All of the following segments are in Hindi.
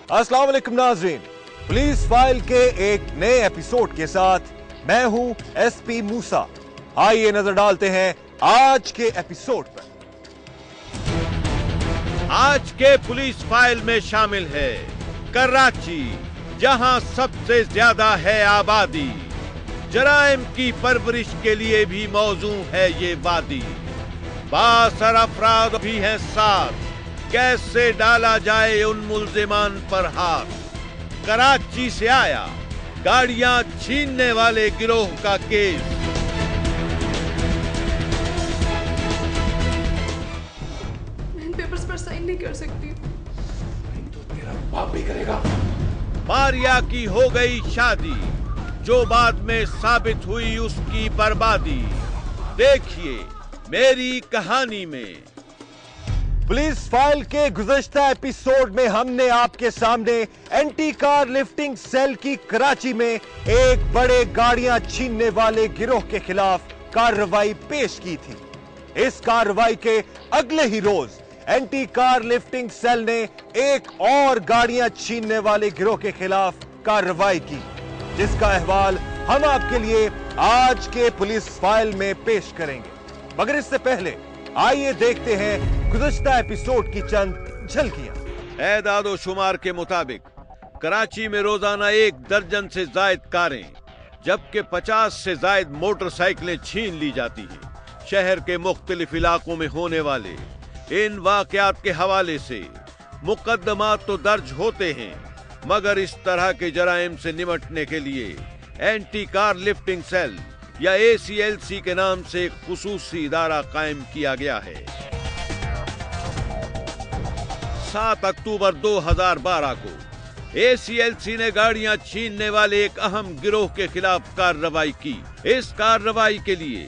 अस्सलाम वालेकुम नाज़रीन, पुलिस फाइल के एक नए एपिसोड के साथ मैं हूं एसपी मूसा। आइए नजर डालते हैं आज के एपिसोड पर। आज के पुलिस फाइल में शामिल है कराची, जहां सबसे ज्यादा है आबादी। जराइम की परवरिश के लिए भी मौजू है ये वादी। बासर अफराद भी हैं साथ, कैसे डाला जाए उन मुल्जिमान पर हाथ। कराची से आया गाड़ियां छीनने वाले गिरोह का केस। मैं पेपर्स पर साइन नहीं कर सकती। तो तेरा बाप भी करेगा। मारिया की हो गई शादी, जो बाद में साबित हुई उसकी बर्बादी। देखिए मेरी कहानी में। पुलिस फाइल के गुज़श्ता एपिसोड में हमने आपके सामने एंटी कार लिफ्टिंग सेल की कराची में एक बड़े गाड़ियां छीनने वाले गिरोह के खिलाफ कार्रवाई पेश की थी। इस कार्रवाई के अगले ही रोज एंटी कार लिफ्टिंग सेल ने एक और गाड़ियां छीनने वाले गिरोह के खिलाफ कार्रवाई की, जिसका अहवाल हम आपके लिए आज के पुलिस फाइल में पेश करेंगे। मगर इससे पहले आइए देखते हैं गुज़श्ता एपिसोड की चंद झलकियां। एदादो शुमार के मुताबिक कराची में रोजाना 1 दर्जन से जायद कारें, जबकि 50 से जायद मोटरसाइकिलें छीन ली जाती हैं। शहर के मुख्तलिफ इलाकों में होने वाले इन वाकयात के हवाले से मुकदमात तो दर्ज होते हैं, मगर इस तरह के जराइम से निपटने के लिए एंटी कार लिफ्टिंग सेल या ACLC के नाम से एक खुसूसी इदारा कायम किया गया है। 7 अक्टूबर 2012 को ACLC ने गाड़ियां छीनने वाले एक अहम गिरोह के खिलाफ कार्रवाई की। इस कार्रवाई के लिए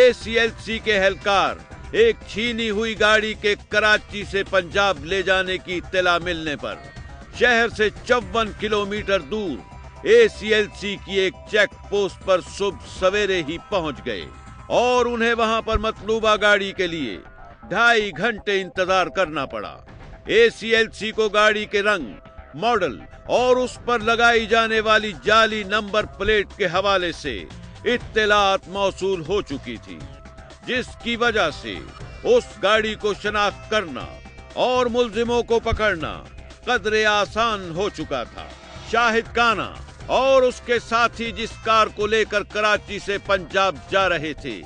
ACLC के एहलकार एक छीनी हुई गाड़ी के कराची से पंजाब ले जाने की इत्तला मिलने पर शहर से 54 किलोमीटर दूर ACLC की एक चेक पोस्ट पर सुबह सवेरे ही पहुंच गए और उन्हें वहां पर मतलूबा गाड़ी के लिए 2.5 घंटे इंतजार करना पड़ा। ACLC को गाड़ी के रंग, मॉडल और उस पर लगाई जाने वाली जाली नंबर प्लेट के हवाले से इत्तलात मौसूल हो चुकी थी, जिसकी वजह से उस गाड़ी को शनाख्त करना और मुल्जिमों को पकड़ना कदरे आसान हो चुका था। शाहिद काना और उसके साथी जिस कार को लेकर कराची से पंजाब जा रहे थे,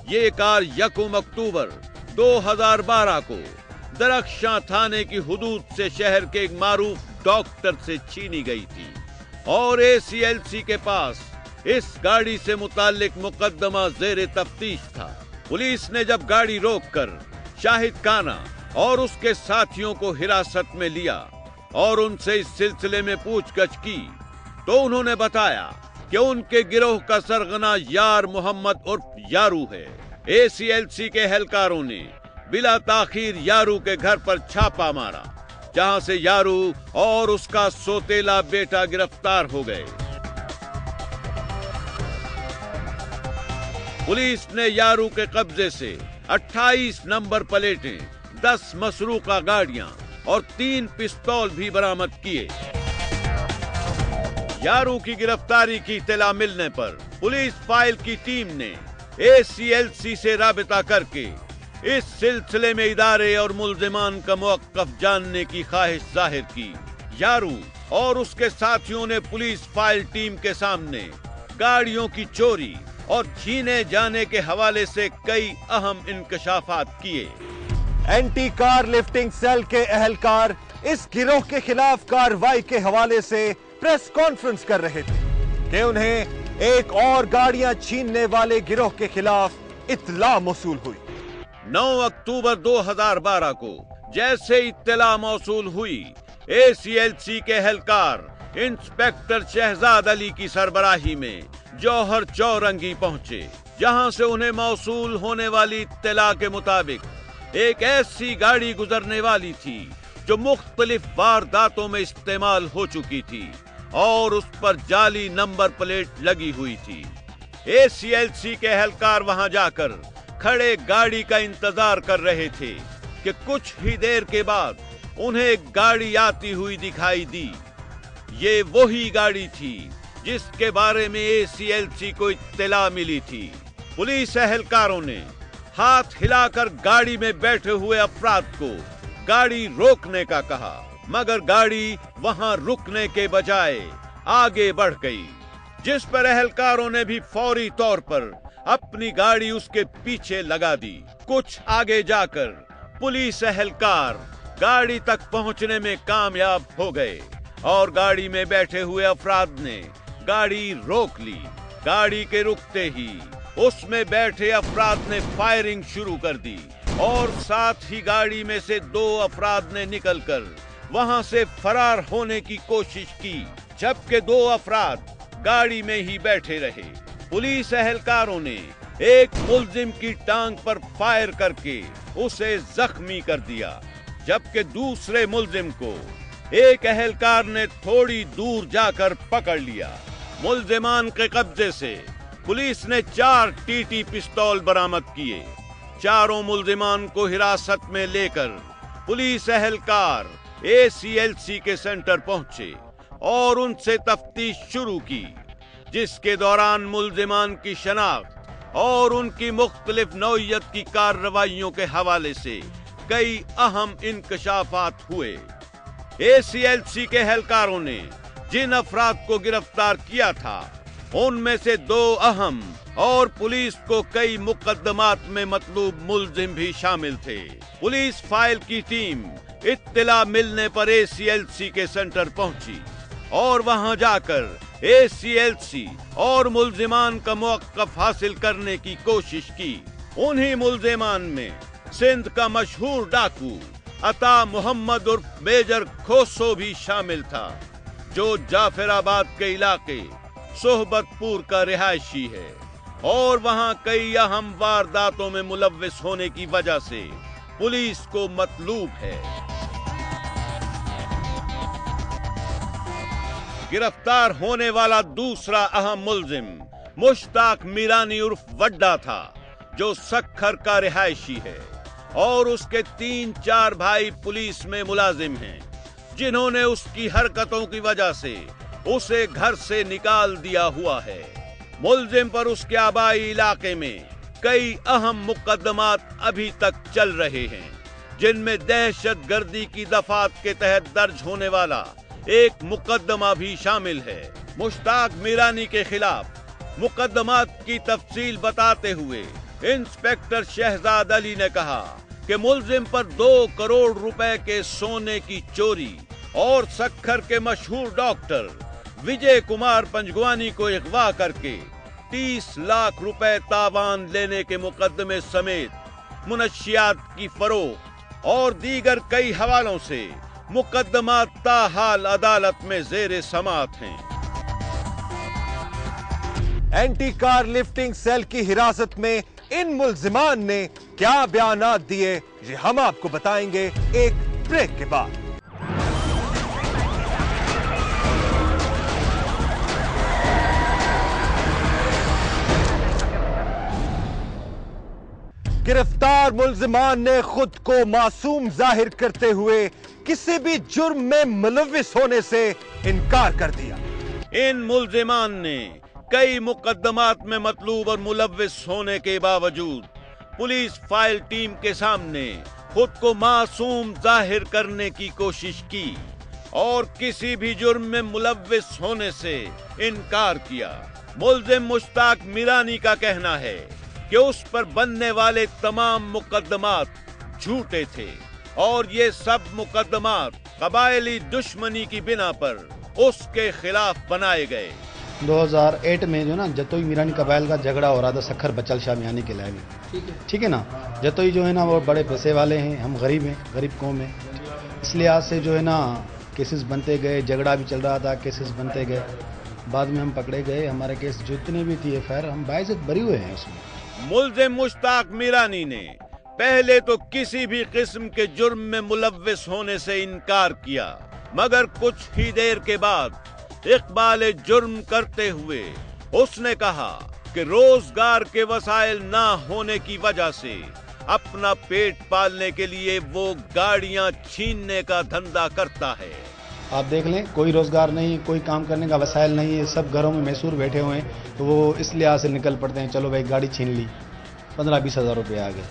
ये कार 1 अक्टूबर 2012 को दरख्शां थाने की हुदूद से शहर के एक मारूफ डॉक्टर से छीनी गई थी और ACLC के पास इस गाड़ी से मुताल्लिक मुकदमा ज़ेरे तफ्तीश था। पुलिस ने जब गाड़ी रोककर शाहिद काना और उसके साथियों को हिरासत में लिया और उनसे इस सिलसिले में पूछताछ की, तो उन्होंने बताया कि उनके गिरोह का सरगना यार मोहम्मद उर्फ यारू है। ACLC के एहलकारों ने बिला ताखीर यारू के घर पर छापा मारा, जहां से यारू और उसका सोतेला बेटा गिरफ्तार हो गए। पुलिस ने यारू के कब्जे से 28 नंबर प्लेटें, 10 मसरूका गाड़ियां और 3 पिस्तौल भी बरामद किए। यारू की गिरफ्तारी की इत्तला मिलने पर पुलिस फाइल की टीम ने ACLC से राबिता करके इस सिलसिले में इदारे और मुल्जिमान का मौक़िफ़ जानने की ख्वाहिश जाहिर की। यारू और उसके साथियों ने पुलिस फाइल टीम के सामने गाड़ियों की चोरी और छीने जाने के हवाले से कई अहम इंकशाफात किए। एंटी कार लिफ्टिंग सेल के एहलकार इस गिरोह के खिलाफ कार्रवाई के हवाले से प्रेस कॉन्फ्रेंस कर रहे थे कि उन्हें एक और गाड़ियां छीनने वाले गिरोह के खिलाफ इत्तला मौसूल हुई। 9 अक्टूबर 2012 को जैसे इत्तला मौसूल हुई, ACLC के एहलकार इंस्पेक्टर शहजाद अली की सरबराही में जौहर चौरंगी पहुंचे, जहां से उन्हें मौसूल होने वाली इत्तला के मुताबिक एक ऐसी गाड़ी गुजरने वाली थी जो मुख्तलिफ वारदातों में इस्तेमाल हो चुकी थी और उस पर जाली नंबर प्लेट लगी हुई थी। ACLC के एहलकार वहां जाकर खड़े गाड़ी का इंतजार कर रहे थे कि कुछ ही देर के बाद उन्हें एक गाड़ी आती हुई दिखाई दी। ये वही गाड़ी थी जिसके बारे में ACLC को इत्तला मिली थी। पुलिस एहलकारों ने हाथ हिलाकर गाड़ी में बैठे हुए अफराद को गाड़ी रोकने का कहा, मगर गाड़ी वहां रुकने के बजाय आगे बढ़ गई, जिस पर एहलकारों ने भी फौरी तौर पर अपनी गाड़ी उसके पीछे लगा दी। कुछ आगे जाकर पुलिस एहलकार गाड़ी तक पहुंचने में कामयाब हो गए और गाड़ी में बैठे हुए अफराद ने गाड़ी रोक ली। गाड़ी के रुकते ही उसमें बैठे अफराद ने फायरिंग शुरू कर दी और साथ ही गाड़ी में से 2 अफराद ने निकलकर वहां से फरार होने की कोशिश की, जबकि 2 अफराद गाड़ी में ही बैठे रहे। पुलिस एहलकारों ने एक मुलजिम की टांग पर फायर करके उसे जख्मी कर दिया, जबकि दूसरे मुलजिम को एक एहलकार ने थोड़ी दूर जाकर पकड़ लिया। मुलजिमान के कब्जे से पुलिस ने 4 TT पिस्तौल बरामद किए। चारों मुलजिमान को हिरासत में लेकर पुलिस एहलकार ACLC के सेंटर पहुंचे और उनसे तफ्तीश शुरू की, जिसके दौरान मुलजिमान की शनाख्त और उनकी मुख्तलिफ नौइयत की कार्रवाइयों के हवाले से कई अहम इंकशाफात हुए। ACLC के एहलकारों ने जिन अफराद को गिरफ्तार किया था उनमें से 2 अहम और पुलिस को कई मुकदमात में मतलूब मुलजिम भी शामिल थे। पुलिस फाइल की टीम इत्तला मिलने पर ACLC के सेंटर पहुंची और वहां जाकर ACLC और मुलजिमान का मौक़िफ़ हासिल करने की कोशिश की। उन्हीं मुलजिमान में सिंध का मशहूर डाकू अता मोहम्मद उर्फ मेजर खोसो भी शामिल था, जो जाफराबाद के इलाके सोहबतपुर का रिहायशी है और वहां कई अहम वारदातों में मुलव्विस होने की वजह से पुलिस को मतलूब है। गिरफ्तार होने वाला दूसरा अहम मुलजिम मुश्ताक मीरानी उर्फ वड्डा था, जो सक्खर का रिहायशी है और उसके 3-4 भाई पुलिस में मुलाजिम हैं, जिन्होंने उसकी हरकतों की वजह से उसे घर से निकाल दिया हुआ है। मुलजिम पर उसके आबाई इलाके में कई अहम मुकदमात अभी तक चल रहे हैं, जिनमें दहशतगर्दी की दफात के तहत दर्ज होने वाला एक मुकदमा भी शामिल है। मुश्ताक मीरानी के खिलाफ मुकदमात की तफसील बताते हुए इंस्पेक्टर शहजाद अली ने कहा कि मुलजिम पर 2 करोड़ रुपए के सोने की चोरी और सक्खर के मशहूर डॉक्टर विजय कुमार पंजवानी को अगवा करके 30 लाख रुपए तावान लेने के मुकदमे समेत मुनशियात की फरोख्त और दीगर कई हवालों से मुकदमा ताहाल अदालत में जेर समाअत हैं। एंटी कार लिफ्टिंग सेल की हिरासत में इन मुल्जिमान ने क्या बयानात दिए, ये हम आपको बताएंगे एक ब्रेक के बाद। गिरफ्तार मुल्जिमान ने खुद को मासूम जाहिर करते हुए किसी भी जुर्म में मुलव्विस होने से इनकार कर दिया। इन मुल्जिमान ने कई मुकदमात में मतलूब और मुलव्विस होने के बावजूद पुलिस फाइल टीम के सामने खुद को मासूम जाहिर करने की कोशिश की और किसी भी जुर्म में मुलव्विस होने से इनकार किया। मुल्जिम मुश्ताक मीरानी का कहना है कि उस पर बनने वाले तमाम मुकदमात झूठे थे और ये सब मुकदमात कबायली दुश्मनी की बिना पर उसके खिलाफ बनाए गए। 2008 में जो ना जतोई मीरानी कबाइल का झगड़ा हो रहा था सक्खर बचल शाह मियानी के लाइन, ठीक है ना। जतोई जो है ना वो बड़े पैसे वाले हैं, हम गरीब हैं, गरीब कौम है, इसलिए आज से जो है ना केसेस बनते गए, झगड़ा भी चल रहा था, केसेस बनते गए, बाद में हम पकड़े गए। हमारे केस जितने भी थी FIR हम बाइज्जत बरी हुए हैं उसमें। मुल्जिम मुश्ताक मीरानी ने पहले तो किसी भी किस्म के जुर्म में मुलव्विस होने से इनकार किया, मगर कुछ ही देर के बाद इकबाल जुर्म करते हुए उसने कहा कि रोजगार के वसाइल ना होने की वजह से अपना पेट पालने के लिए वो गाड़ियां छीनने का धंधा करता है। आप देख लें, कोई रोजगार नहीं, कोई काम करने का वसाइल नहीं है, सब घरों में मैसूर बैठे हुए हैं, तो वो इस लिहाज से निकल पड़ते हैं, चलो भाई गाड़ी छीन ली, 15-20 हज़ार रुपये आ गए,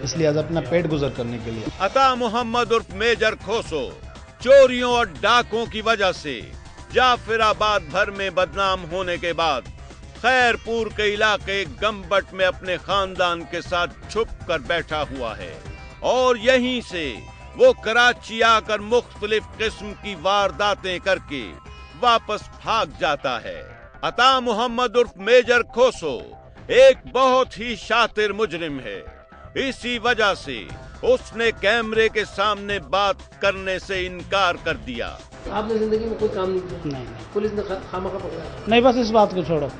इसलिए आज अपना पेट गुजर करने के लिए। अता मोहम्मद उर्फ मेजर खोसो चोरियों और डाकों की वजह से जाफराबाद भर में बदनाम होने के बाद खैरपुर के इलाके गम्बट में अपने खानदान के साथ छुप कर बैठा हुआ है और यहीं से वो कराची आकर मुख्तलिफ किस्म की वारदातें करके वापस भाग जाता है। अता मोहम्मद उर्फ मेजर खोसो एक बहुत ही शातिर मुजरिम है। इसी वजह से उसने कैमरे के सामने बात करने से इनकार कर दिया। आपने जिंदगी में कोई काम नहीं किया? नहीं। पुलिस ने खामखा पकड़ा? नहीं, बस इस बात को छोड़ो।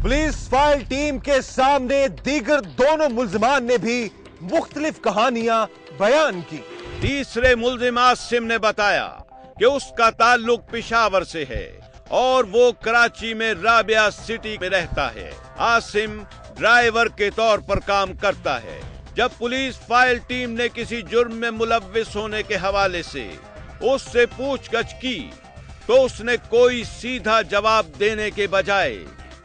पुलिस फाइल टीम के सामने दीगर दोनों मुल्जिमान ने भी मुख्तलिफ कहानियां बयान की। तीसरे मुल्जिम आसिम ने बताया कि उसका ताल्लुक पेशावर से है और वो कराची में राबिया सिटी में रहता है। आसिम ड्राइवर के तौर पर काम करता है। जब पुलिस फाइल टीम ने किसी जुर्म में मुलव्विस होने के हवाले से उससे पूछगछ की तो उसने कोई सीधा जवाब देने के बजाय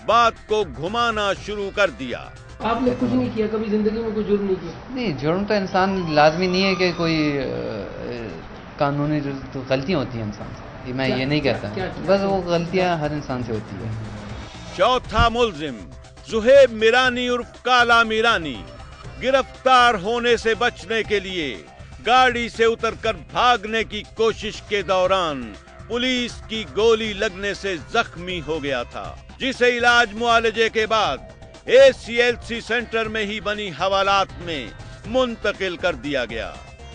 बात को घुमाना शुरू कर दिया। आपने कुछ नहीं किया, कभी जिंदगी में कोई जुर्म नहीं किया? नहीं, जुर्म तो इंसान लाजमी नहीं है कि कोई कानूनी तो गलतियां होती हैं इंसान से, मैं ये नहीं कहता, बस वो गलतियां हर इंसान से होती है। चौथा मुल्जिम जुहेब मीरानी उर्फ काला मीरानी गिरफ्तार होने से बचने के लिए गाड़ी से उतरकर भागने की कोशिश के दौरान पुलिस की गोली लगने से जख्मी हो गया था, जिसे इलाज मुआलजे के बाद ACLC सेंटर में ही बनी हवालात में मुंतकिल कर दिया गया।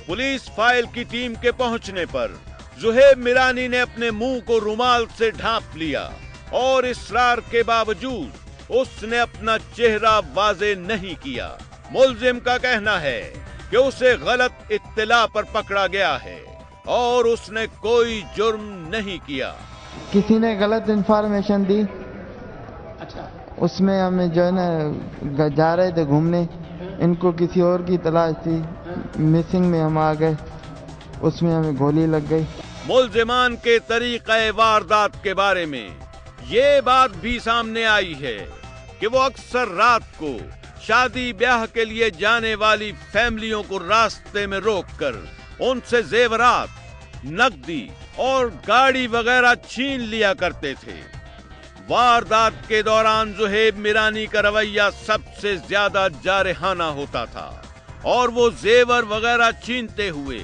पुलिस फाइल की टीम के पहुंचने पर जुहेब मीरानी ने अपने मुंह को रुमाल से ढांप लिया और इसरार के बावजूद उसने अपना चेहरा वाजे नहीं किया। मुल्जिम का कहना है कि उसे गलत इत्तला पर पकड़ा गया है और उसने कोई जुर्म नहीं किया। किसी ने गलत इंफॉर्मेशन दी, अच्छा, उसमें हमें जो है ना जा रहे थे घूमने, इनको किसी और की तलाश थी, मिसिंग में हम आ गए, उसमें हमें गोली लग गई। मुल्जिमान के तरीक़े वारदात के बारे में ये बात भी सामने आई है कि वो अक्सर रात को शादी ब्याह के लिए जाने वाली फैमिलियों को रास्ते में रोककर उनसे जेवरात, नकदी और गाड़ी वगैरह छीन लिया करते थे। वारदात के दौरान जुहेब मीरानी का रवैया सबसे ज्यादा जारहाना होता था और वो जेवर वगैरह छीनते हुए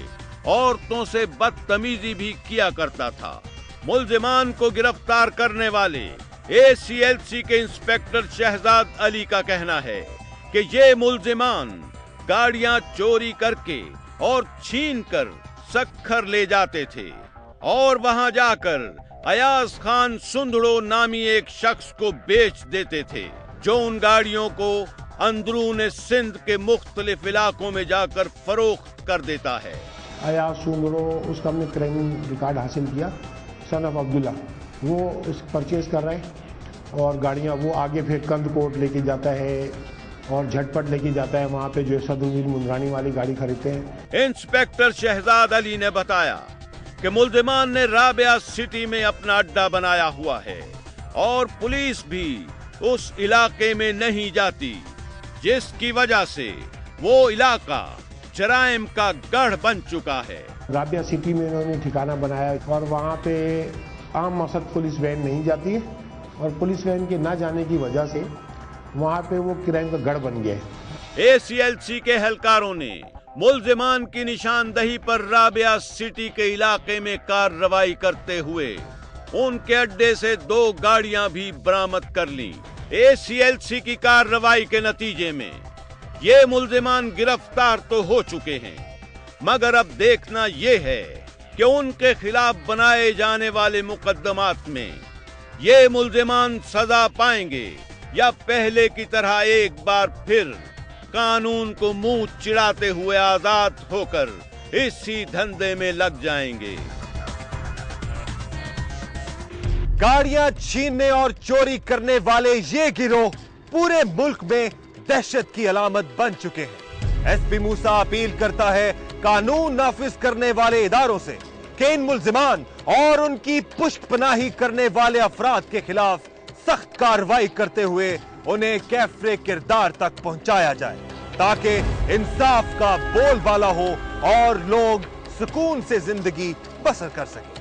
औरतों से बदतमीजी भी किया करता था। मुल्जिमान को गिरफ्तार करने वाले ACLC के इंस्पेक्टर शहजाद अली का कहना है कि ये मुल्जिमान गाड़ियां चोरी करके और छीन कर सक्खर ले जाते थे और वहां जाकर अयाज खान सुंदड़ो नामी एक शख्स को बेच देते थे, जो उन गाड़ियों को अंदरून सिंध के मुख्तलिफ इलाकों में जाकर फरोख्त कर देता है। अयाज सुंदड़ो, उसका हमने क्राइम रिकॉर्ड हासिल किया, सन ऑफ अब्दुल्ला, वो उस परचेज कर रहा है और गाड़ियां वो आगे फिर कंदकोट लेके जाता है और झटपट लेके जाता है, वहाँ पे जो सदरुद्दीन मुंद्रानी वाली गाड़ी खरीदते हैं। इंस्पेक्टर शहजाद अली ने बताया कि मुल्जिमान ने राबिया सिटी में अपना अड्डा बनाया हुआ है और पुलिस भी उस इलाके में नहीं जाती, जिसकी वजह से वो इलाका जराइम का गढ़ बन चुका है। राबिया सिटी में इन्होंने ठिकाना बनाया और वहाँ पे आम मकसद पुलिस वैन नहीं जाती है और पुलिस वैन के ना जाने की वजह से वहाँ पे वो क्राइम का गढ़ बन गया है। ACLC के एहलकारों ने मुल्जिमान की निशानदही पर राबिया सिटी के इलाके में कार्रवाई करते हुए उनके अड्डे से 2 गाड़ियां भी बरामद कर ली। ACLC की कार्रवाई के नतीजे में ये मुल्जिमान गिरफ्तार तो हो चुके हैं, मगर अब देखना ये है कि उनके खिलाफ बनाए जाने वाले मुकदमात में ये मुल्जिमान सजा पाएंगे या पहले की तरह एक बार फिर कानून को मुंह चिढ़ाते हुए आजाद होकर इसी धंधे में लग जाएंगे। गाड़ियां छीनने और चोरी करने वाले ये गिरोह पूरे मुल्क में दहशत की अलामत बन चुके हैं। एसपी मूसा अपील करता है कानून नाफिज करने वाले इदारों से कि इन मुल्जिमान और उनकी पुष्टपनाही करने वाले अफराद के खिलाफ सख्त कार्रवाई करते हुए उन्हें कैफरे किरदार तक पहुंचाया जाए, ताकि इंसाफ का बोलबाला हो और लोग सुकून से जिंदगी बसर कर सकें।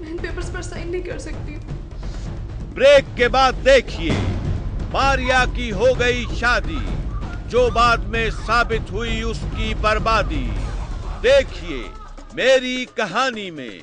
मैं इन पेपर्स पर साइन नहीं कर सकती। ब्रेक के बाद देखिए मारिया की हो गई शादी, जो बाद में साबित हुई उसकी बर्बादी। देखिए मेरी कहानी में।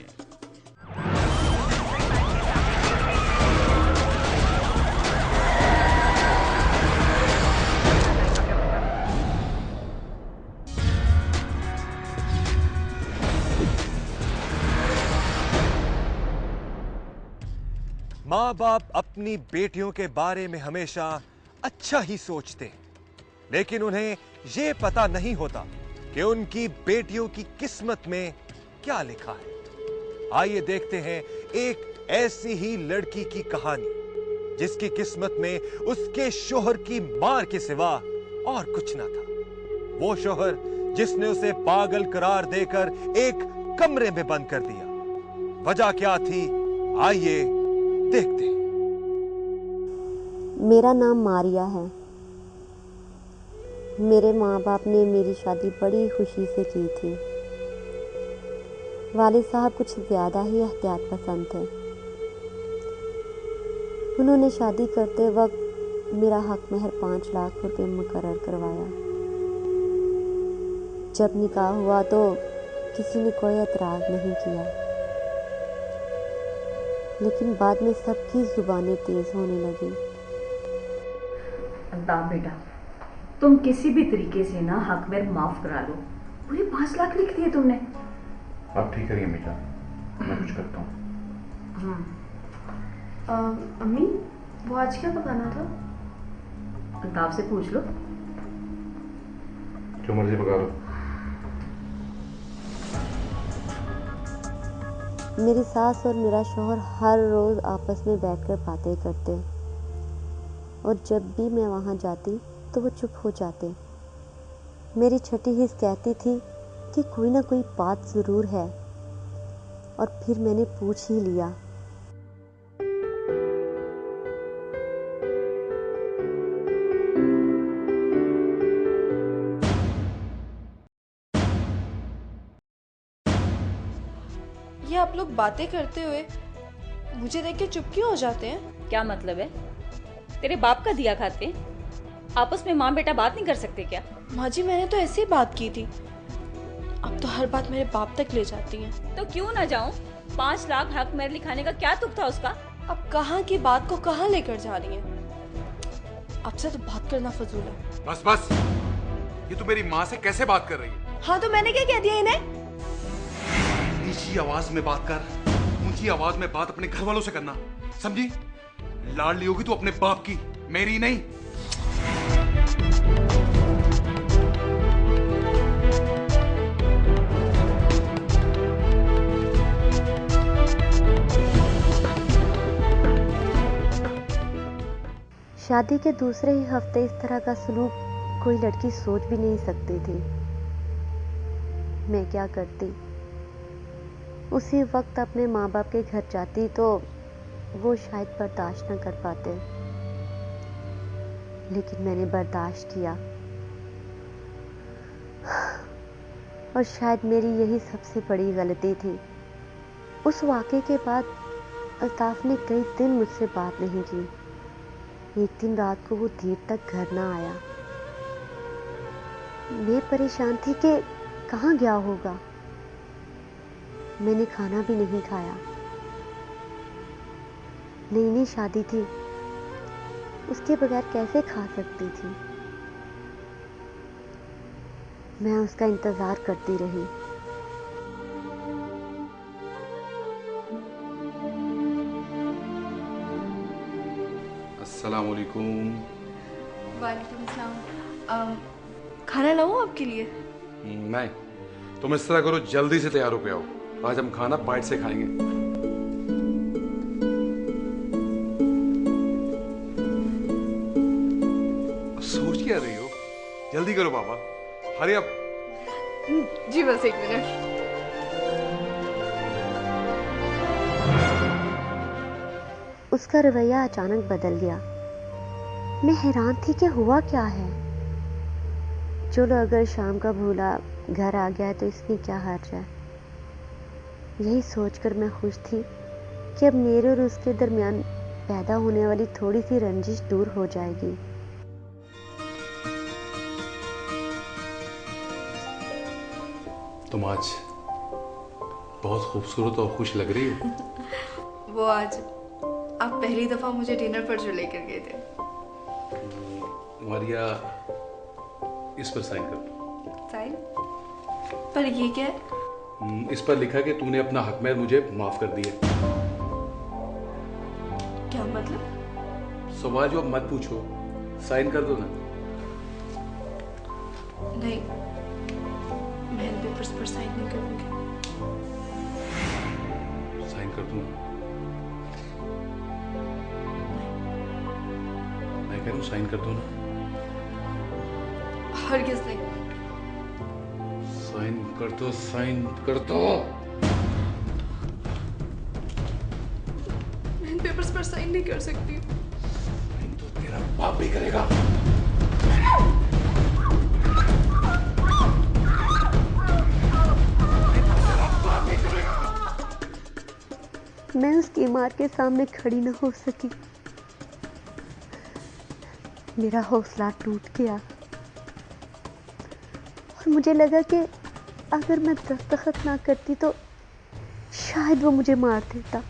माँ बाप अपनी बेटियों के बारे में हमेशा अच्छा ही सोचते हैं, लेकिन उन्हें यह पता नहीं होता कि उनकी बेटियों की किस्मत में क्या लिखा है। आइए देखते हैं एक ऐसी ही लड़की की कहानी जिसकी किस्मत में उसके शोहर की मार के सिवा और कुछ ना था। वो शोहर जिसने उसे पागल करार देकर एक कमरे में बंद कर दिया। वजह क्या थी, आइए देखते हैं। मेरा नाम मारिया है। मेरे माँ बाप ने मेरी शादी बड़ी खुशी से की थी। वालिद साहब कुछ ज़्यादा ही एहतियात पसंद थे। उन्होंने शादी करते वक्त मेरा हक महर 5 लाख रुपए मुकर्रर करवाया। जब निकाह हुआ तो किसी ने कोई एतराज़ नहीं किया, लेकिन बाद में सबकी जुबानें तेज होने लगी। अल्ताफ बेटा, तुम किसी भी तरीके से ना हक में माफ करा लो। पूरे 5 लाख लिख दिए तुमने। आप ठीक करिए बेटा, मैं कुछ करता हूँ। अम्मी, वो आज क्या पकाना था? अल्ताफ से पूछ लो। जो मर्जी पका लो। मेरी सास और मेरा शौहर हर रोज़ आपस में बैठकर बातें करते, और जब भी मैं वहाँ जाती तो वो चुप हो जाते। मेरी छठी हिस्स कहती थी कि कोई ना कोई बात ज़रूर है, और फिर मैंने पूछ ही लिया। ये आप लोग बातें करते हुए मुझे देख के चुप क्यों हो जाते हैं? क्या मतलब है? तेरे बाप का दिया खाते आपस में माँ बेटा बात नहीं कर सकते क्या? माँ जी, मैंने तो ऐसे ही बात की थी। अब तो हर बात मेरे बाप तक ले जाती हैं। तो क्यों ना जाऊं? 5 लाख हक मेरे लिखाने का क्या तुक था उसका? अब कहाँ की बात को कहाँ लेकर जा रही हैं? आपसे तो बात करना फजूल है। बस बस, ये तू मेरी माँ से कैसे बात कर रही है? हाँ तो मैंने क्या कह दिया इन्हें? नीची आवाज में बात कर, ऊंची आवाज में बात अपने घर वालों से करना, समझी? लाडली होगी तू अपने बाप की, मेरी नहीं। शादी के दूसरे ही हफ्ते इस तरह का सलूक कोई लड़की सोच भी नहीं सकती थी। मैं क्या करती? उसी वक्त अपने माँ बाप के घर जाती तो वो शायद बर्दाश्त न कर पाते, लेकिन मैंने बर्दाश्त किया। और शायद मेरी यही सबसे बड़ी गलती थी। उस वाक़े के बाद अल्ताफ ने कई दिन मुझसे बात नहीं की। एक दिन रात को वो देर तक घर ना आया। मैं परेशान थी कि कहाँ गया होगा। मैंने खाना भी नहीं खाया। नई नई शादी थी, उसके बगैर कैसे खा सकती थी। मैं उसका इंतजार करती रही। अस्सलाम वालेकुम। वालेकुम सलाम। खाना लाऊं आपके लिए? नहीं, तुम इस तरह करो, जल्दी से तैयार होके आओ। आज हम खाना बाइट से खाएंगे। सोच जल्दी करो पापा, हरी अप। जी बस 1 मिनट। उसका रवैया अचानक बदल गया। मैं हैरान थी कि हुआ क्या है। चलो अगर शाम का भूला घर आ गया है तो इसमें क्या हर्ज है। यही सोचकर मैं खुश थी कि अब मेरे और उसके दरमियान पैदा होने वाली थोड़ी सी रंजिश दूर हो जाएगी। तुम आज बहुत खूबसूरत और खुश लग रही हो। वो आज आप पहली दफा मुझे डिनर पर जो लेकर गए थे। मारिया, इस पर साइन कर। साइन? पर ये क्या है? इस पर लिखा कि तूने अपना हक महर मुझे माफ कर दिया। क्या मतलब? सवाल जवाब मत पूछो, साइन कर दो ना। नहीं, मैं इन पेपर्स पर साइन नहीं करूंगी। साइन कर दूं? मैं कह रहा हूं साइन कर दो ना। हरगिज़ नहीं। साइन कर दो, साइन कर दो। मैं इन पेपर्स पर साइन नहीं कर सकती। साइन तो तेरा बाप भी करेगा। मैं उसकी इमारत के सामने खड़ी न हो सकी। मेरा हौसला टूट गया और मुझे लगा कि अगर मैं दस्तखत ना करती तो शायद वो मुझे मार देता।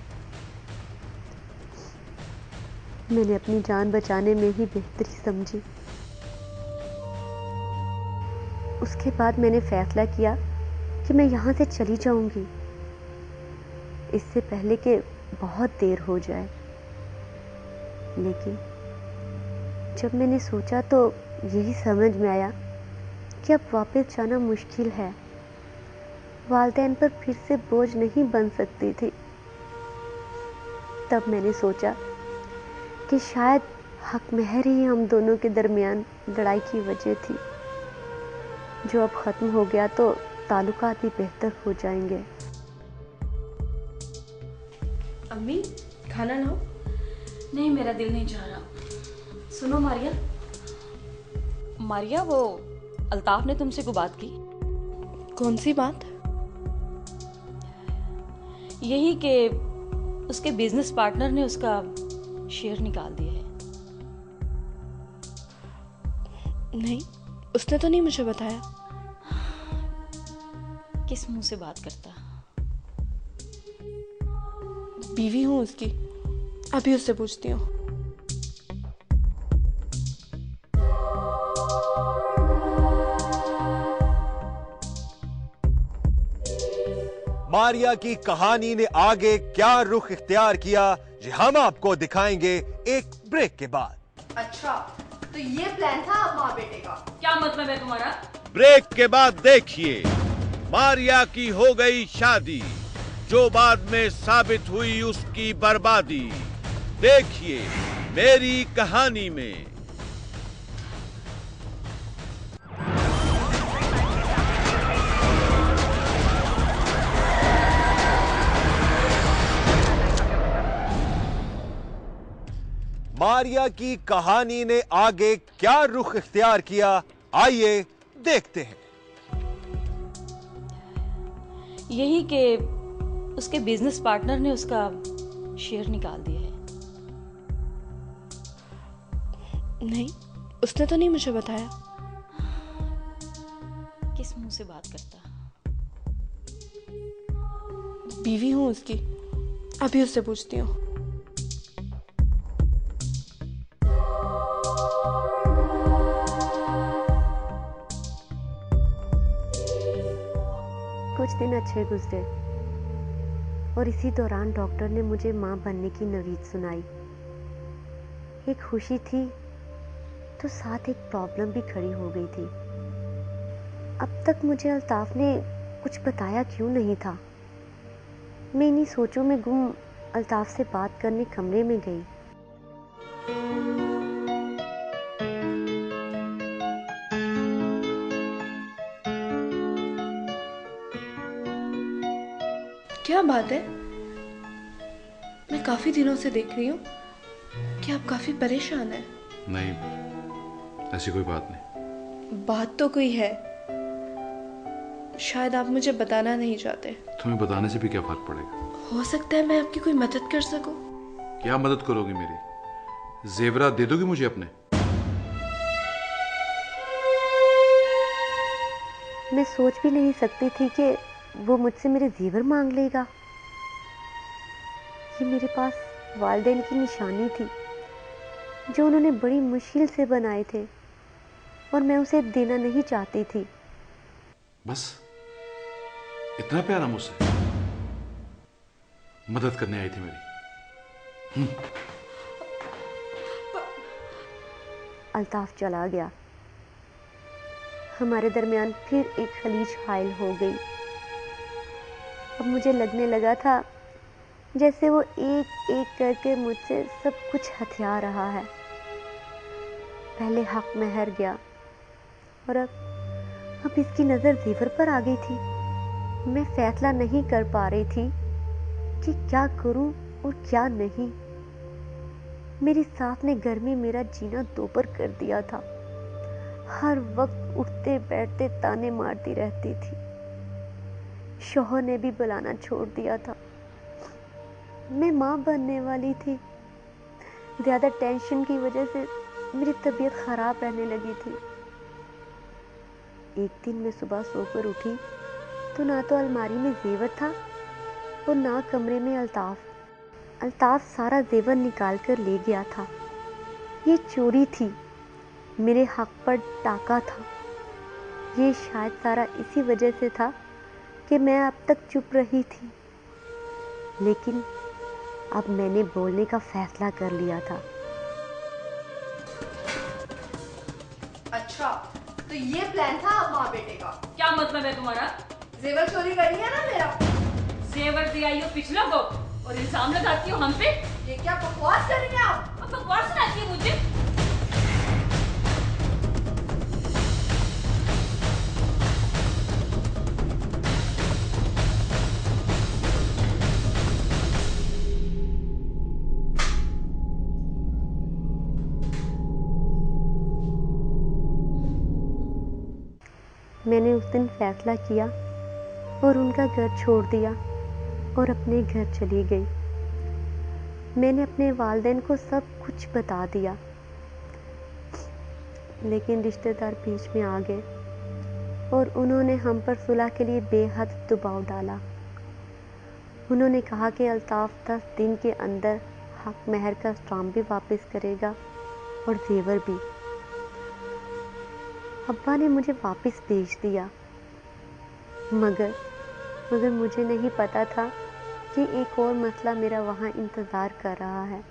मैंने अपनी जान बचाने में ही बेहतरी समझी। उसके बाद मैंने फैसला किया कि मैं यहाँ से चली जाऊंगी, इससे पहले कि बहुत देर हो जाए। लेकिन जब मैंने सोचा तो यही समझ में आया कि अब वापस जाना मुश्किल है। वालिदैन पर फिर से बोझ नहीं बन सकती थी। तब मैंने सोचा कि शायद हक महर ही हम दोनों के दरमियान लड़ाई की वजह थी, जो अब ख़त्म हो गया तो ताल्लुकात भी बेहतर हो जाएंगे। अम्मी, खाना लाओ। नहीं, मेरा दिल नहीं चाह रहा। सुनो मारिया, मारिया, वो अल्ताफ ने तुमसे कोई बात की? कौन सी बात? यही कि उसके बिजनेस पार्टनर ने उसका शेयर निकाल दिया है। नहीं, उसने तो नहीं मुझे बताया। किस मुंह से बात करता? बीवी हूँ उसकी, अभी उससे पूछती हूँ। मारिया की कहानी ने आगे क्या रुख इख्तियार किया, ये हम आपको दिखाएंगे एक ब्रेक के बाद। अच्छा, तो ये प्लान था आप माँ बेटे का? क्या मतलब है तुम्हारा? ब्रेक के बाद देखिए मारिया की हो गई शादी, जो बाद में साबित हुई उसकी बर्बादी। देखिए मेरी कहानी में। मारिया की कहानी ने आगे क्या रुख इख्तियार किया, आइए देखते हैं। यही कि उसके बिजनेस पार्टनर ने उसका शेयर निकाल दिया है। नहीं, उसने तो नहीं मुझे बताया। किस मुंह से बात करता? बीवी हूँ उसकी, अभी उससे पूछती हूँ। कुछ दिन अच्छे गुजरे और इसी दौरान डॉक्टर ने मुझे मां बनने की नवीद सुनाई। एक खुशी थी तो साथ एक प्रॉब्लम भी खड़ी हो गई थी। अब तक मुझे अल्ताफ ने कुछ बताया क्यों नहीं था। मैं इन्हीं सोचों में गुम अल्ताफ से बात करने कमरे में गई। क्या बात है? मैं काफी दिनों से देख रही हूँ कि आप काफी परेशान हैं। नहीं, ऐसी कोई बात नहीं। बात तो कोई है, शायद आप मुझे बताना नहीं चाहते। तुम्हें बताने से भी क्या फर्क पड़ेगा? हो सकता है मैं आपकी कोई मदद कर सकूं। क्या मदद करोगी मेरी? जेवरात दे दोगी मुझे अपने? मैं सोच भी नहीं सकती थी कि वो मुझसे मेरे जेवर मांग लेगा। ये मेरे पास वालिदैन की निशानी थी जो उन्होंने बड़ी मुश्किल से बनाए थे और मैं उसे देना नहीं चाहती थी। बस इतना प्यारा मुझसे? मदद करने आई थी मेरी। अल्ताफ चला गया। हमारे दरमियान फिर एक खलीज हाइल हो गई। अब मुझे लगने लगा था जैसे वो एक एक करके मुझसे सब कुछ हथिया रहा है। पहले हक महर गया और अब इसकी नज़र जेवर पर आ गई थी। मैं फैसला नहीं कर पा रही थी कि क्या करूं और क्या नहीं। मेरी सास ने घर में मेरा जीना दोपर कर दिया था। हर वक्त उठते बैठते ताने मारती रहती थी। शौहर ने भी बुलाना छोड़ दिया था। मैं माँ बनने वाली थी। ज़्यादा टेंशन की वजह से मेरी तबीयत ख़राब रहने लगी थी। एक दिन मैं सुबह सोकर उठी तो ना तो अलमारी में जेवर था और ना कमरे में अल्ताफ। अल्ताफ सारा जेवर निकाल कर ले गया था। ये चोरी थी, मेरे हक पर डाका था। ये शायद सारा इसी वजह से था कि मैं अब तक चुप रही थी। लेकिन अब मैंने बोलने का फैसला कर लिया था। अच्छा, तो ये प्लान था आप माँ बेटे का? क्या मतलब है तुम्हारा? जेवर चोरी करी है ना मेरा? जेवर दिलाई हो पिछला को और इल्जाम लगाती हो हम पे? ये क्या बकवास कर रही हैं आप? अब बकवास सुनाती है मुझे? मैंने उस दिन फैसला किया और उनका घर छोड़ दिया और अपने घर चली गई। मैंने अपने वालिदैन को सब कुछ बता दिया, लेकिन रिश्तेदार बीच में आ गए और उन्होंने हम पर सुलह के लिए बेहद दबाव डाला। उन्होंने कहा कि अल्ताफ 10 दिन के अंदर हक महर का स्टाम्प भी वापस करेगा और जेवर भी। अब्बा ने मुझे वापस भेज दिया, मगर मुझे नहीं पता था कि एक और मसला मेरा वहाँ इंतज़ार कर रहा है।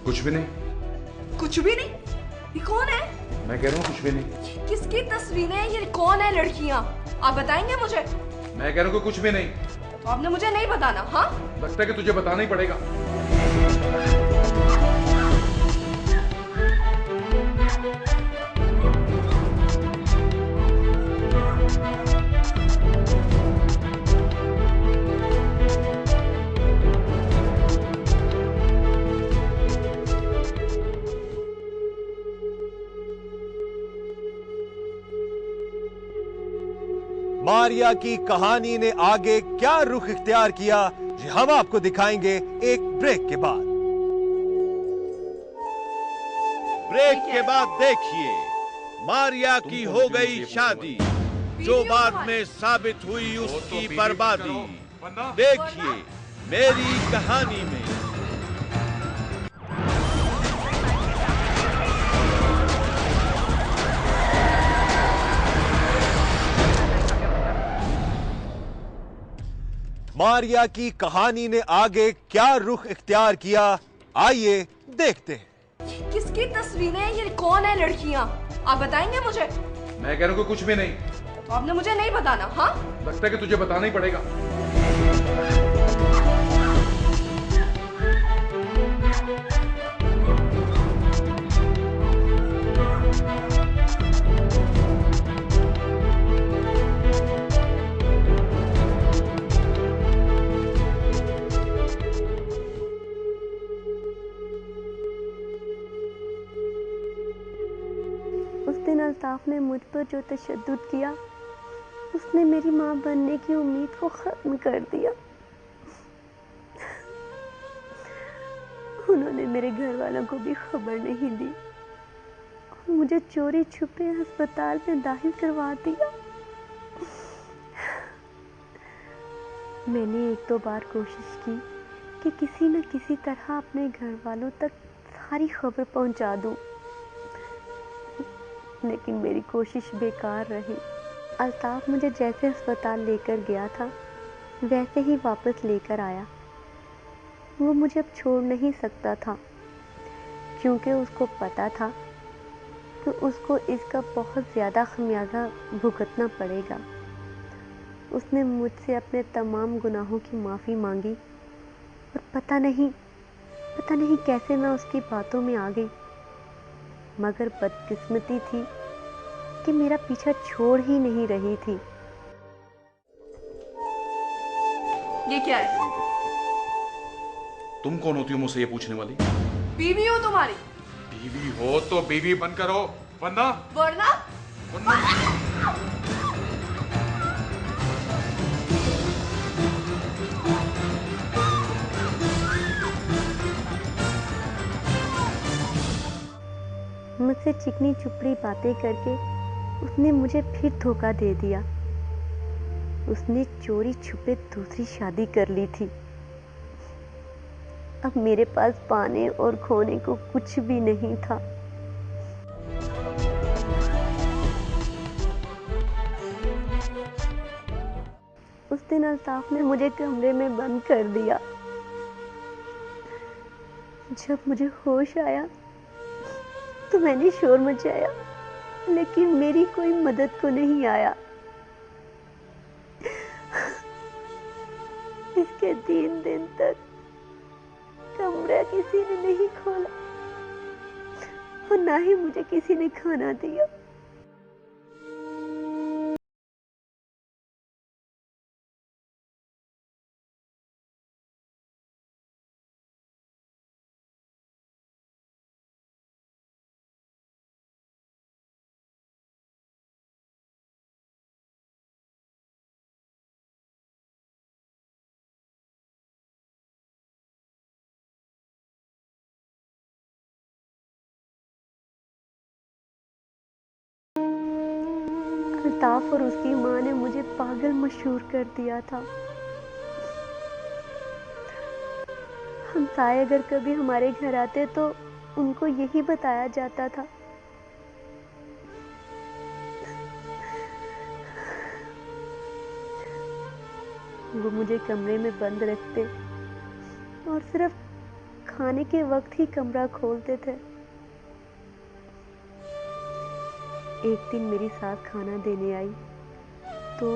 कुछ भी नहीं। कुछ भी नहीं? ये कौन है? मैं कह रहा हूँ कुछ भी नहीं। किसकी तस्वीरें हैं ये? कौन है लड़कियां? आप बताएंगे मुझे? मैं कह रहा हूँ कुछ भी नहीं। तो आपने मुझे नहीं बताना? हाँ, लगता है कि तुझे बताना ही पड़ेगा। मारिया की कहानी ने आगे क्या रुख इख्तियार किया, ये हम आपको दिखाएंगे एक ब्रेक के बाद। ब्रेक के बाद देखिए मारिया की हो गई शादी, जो बाद में साबित हुई उसकी बर्बादी। देखिए मेरी कहानी में। मारिया की कहानी ने आगे क्या रुख इख्तियार किया, आइए देखते हैं। किसकी तस्वीरें हैं? ये कौन है लड़कियां? आप बताएंगे मुझे? मैं कह रहा हूँ कुछ भी नहीं। तो आपने मुझे नहीं बताना? हाँ, लगता है कि तुझे बताना ही पड़ेगा। उस दिन अल्ताफ ने मुझ पर जो तशद्दुद किया, उसने मेरी माँ बनने की उम्मीद को ख़त्म कर दिया। उन्होंने मेरे घर वालों को भी खबर नहीं दी और मुझे चोरी छुपे अस्पताल में दाखिल करवा दिया। मैंने एक दो बार कोशिश की कि किसी न किसी तरह अपने घर वालों तक सारी खबर पहुंचा दूं, लेकिन मेरी कोशिश बेकार रही। अल्ताफ मुझे जैसे अस्पताल लेकर गया था वैसे ही वापस लेकर आया। वो मुझे अब छोड़ नहीं सकता था, क्योंकि उसको पता था कि उसको इसका बहुत ज़्यादा खमियाजा भुगतना पड़ेगा। उसने मुझसे अपने तमाम गुनाहों की माफ़ी मांगी और पता नहीं कैसे मैं उसकी बातों में आ गई। मगर बदकिस्मती थी कि मेरा पीछा छोड़ ही नहीं रही थी। ये क्या है? तुम कौन होती हो मुझसे ये पूछने वाली? बीवी हूँ तुम्हारी। बीवी हो तो बीवी बनकर हो, वरना मुझसे चिकनी चुपड़ी बातें करके उसने मुझे फिर धोखा दे दिया। उसने चोरी छुपे दूसरी शादी कर ली थी। अब मेरे पास पाने और खोने को कुछ भी नहीं था। उस दिन अल्ताफ ने मुझे कमरे में बंद कर दिया। जब मुझे होश आया तो मैंने शोर मचाया, लेकिन मेरी कोई मदद को नहीं आया। इसके 3 दिन तक कमरा किसी ने नहीं खोला और ना ही मुझे किसी ने खाना दिया। अल्ताफ और उसकी माँ ने मुझे पागल मशहूर कर दिया था। हमसाए अगर कभी हमारे घर आते तो उनको यही बताया जाता था। वो मुझे कमरे में बंद रखते और सिर्फ खाने के वक्त ही कमरा खोलते थे। एक दिन मेरी सास खाना देने आई तो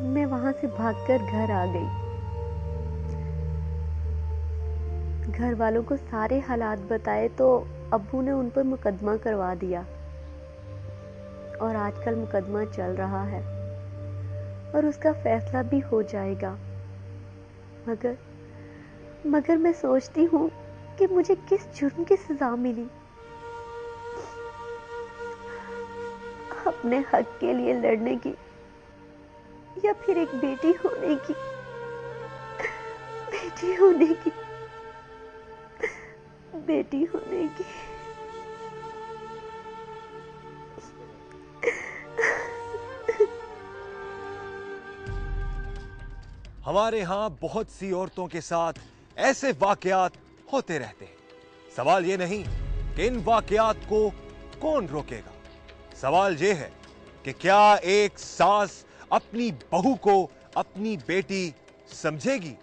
मैं वहां से भागकर घर आ गई। घर वालों को सारे हालात बताए तो अब्बू ने उन पर मुकदमा करवा दिया और आजकल मुकदमा चल रहा है और उसका फैसला भी हो जाएगा। मगर मैं सोचती हूँ कि मुझे किस जुर्म की सजा मिली। अपने हक के लिए लड़ने की या फिर एक बेटी होने की। बेटी होने की। हमारे यहां बहुत सी औरतों के साथ ऐसे वाकयात होते रहते हैं। सवाल यह नहीं कि इन वाकयात को कौन रोकेगा, सवाल यह है कि क्या एक सास अपनी बहू को अपनी बेटी समझेगी,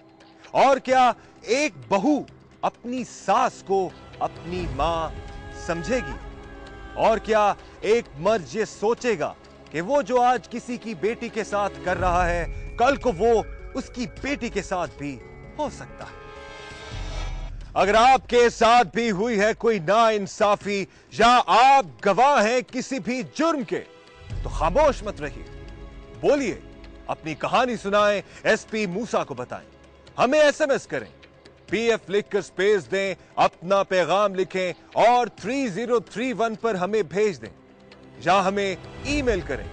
और क्या एक बहू अपनी सास को अपनी मां समझेगी, और क्या एक मर्द ये सोचेगा कि वो जो आज किसी की बेटी के साथ कर रहा है कल को वो उसकी बेटी के साथ भी हो सकता है। अगर आपके साथ भी हुई है कोई नाइंसाफी या आप गवाह हैं किसी भी जुर्म के, तो खामोश मत रहिए, बोलिए, अपनी कहानी सुनाएं, एसपी मूसा को बताएं, हमें एसएमएस करें, पीएफ लिखकर स्पेस दें, अपना पैगाम लिखें और 3031 पर हमें भेज दें, या हमें ईमेल करें।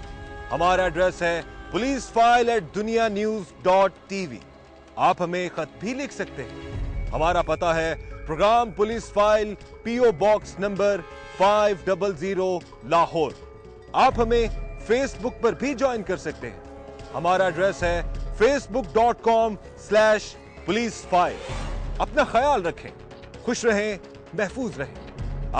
हमारा एड्रेस है policeFile@dunianews.tv। आप हमें खत भी लिख सकते हैं। हमारा पता है program police file, PO box number 500 Lahore. आप हमें फेसबुक पर भी ज्वाइन कर सकते हैं। हमारा एड्रेस है facebook.com/पुलिसफाइल। अपना ख्याल रखें, खुश रहें, महफूज रहें।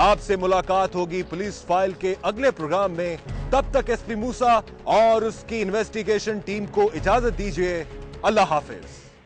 आपसे मुलाकात होगी पुलिस फाइल के अगले प्रोग्राम में। तब तक एसपी मूसा और उसकी इन्वेस्टिगेशन टीम को इजाजत दीजिए। अल्लाह हाफिज।